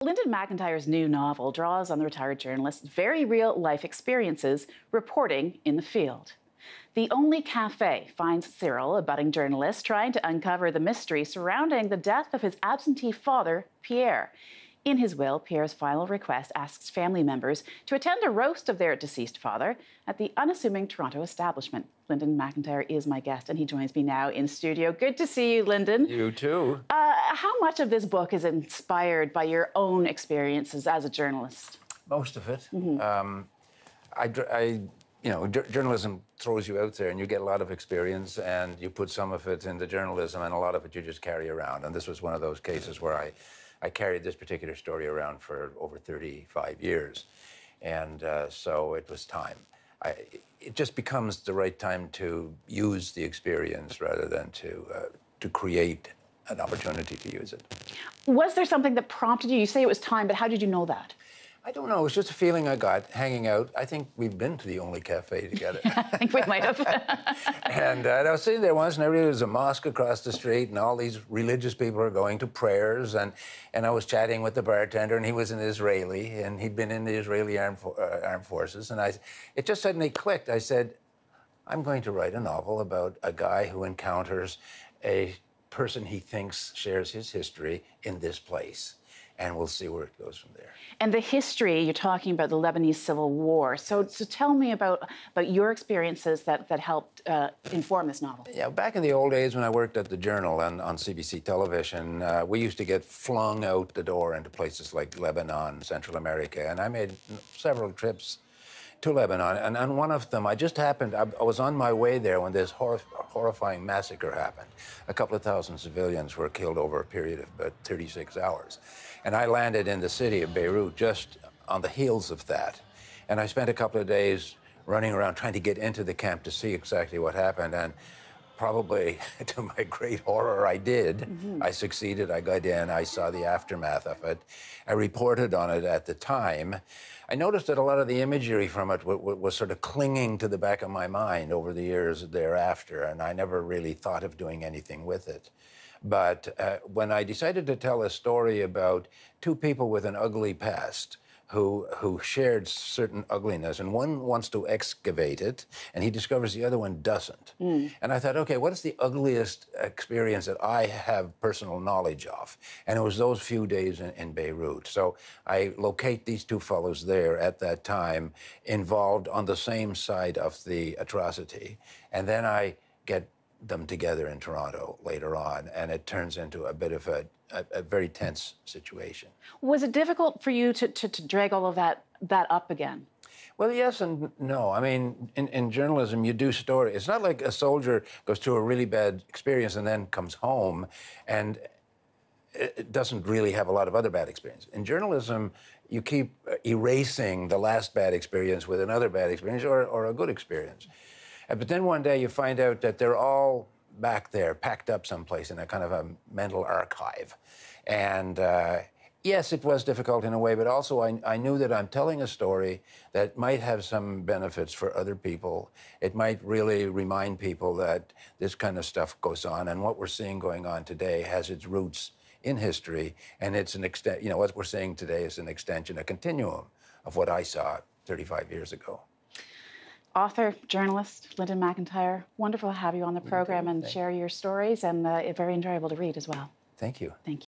Linden MacIntyre's new novel draws on the retired journalist's very real life experiences reporting in the field. The Only Café finds Cyril, a budding journalist, trying to uncover the mystery surrounding the death of his absentee father, Pierre. In his will, Pierre's final request asks family members to attend a roast of their deceased father at the unassuming Toronto establishment. Linden MacIntyre is my guest, and he joins me now in studio. Good to see you, Linden. You too. How much of this book is inspired by your own experiences as a journalist? Most of it. Journalism throws you out there and you get a lot of experience and you put some of it into journalism and a lot of it you just carry around. And this was one of those cases where I carried this particular story around for over 35 years. And so it was time. It just becomes the right time to use the experience rather than to create an opportunity to use it. Was there something that prompted you? You say it was time, but how did you know that? I don't know. It was just a feeling I got hanging out. I think we've been to the Only Café together. I think we might have. And I was sitting there once, and there was a mosque across the street, and all these religious people are going to prayers. And I was chatting with the bartender, and he was an Israeli, and he'd been in the Israeli armed forces. And it just suddenly clicked. I said, I'm going to write a novel about a guy who encounters a person he thinks shares his history in this place. And we'll see where it goes from there. And the history, you're talking about the Lebanese Civil War. So tell me about your experiences that helped inform this novel. Yeah, back in the old days when I worked at the Journal and on CBC television, we used to get flung out the door into places like Lebanon, Central America. And I made several trips to Lebanon. And on one of them, I was on my way there when this horrifying massacre happened. A couple of thousand civilians were killed over a period of about 36 hours. And I landed in the city of Beirut just on the heels of that. And I spent a couple of days running around trying to get into the camp to see exactly what happened. And probably to my great horror, I did. I succeeded. I got in. I saw the aftermath of it. I reported on it at the time. I noticed that a lot of the imagery from it was sort of clinging to the back of my mind over the years thereafter, and I never really thought of doing anything with it. But when I decided to tell a story about two people with an ugly past who shared certain ugliness, and one wants to excavate it, and he discovers the other one doesn't. And I thought, okay, what is the ugliest experience that I have personal knowledge of? And it was those few days in Beirut. So I locate these two fellows there at that time, involved on the same side of the atrocity, and then I get them together in Toronto later on, and it turns into a bit of a very tense situation. Was it difficult for you to drag all of that up again? Well, yes and no. I mean, in journalism, you do story. It's not like a soldier goes through a really bad experience and then comes home and it doesn't really have a lot of other bad experience. In journalism, you keep erasing the last bad experience with another bad experience or a good experience. But then one day you find out that they're all back there, packed up someplace in a kind of a mental archive. And yes, it was difficult in a way, but also I knew that I'm telling a story that might have some benefits for other people. It might really remind people that this kind of stuff goes on, and what we're seeing going on today has its roots in history, and it's an extent, what we're seeing today is an extension, a continuum of what I saw 35 years ago. Author, journalist, Linden MacIntyre, wonderful to have you on the program and share your stories, and very enjoyable to read as well. Thank you. Thank you.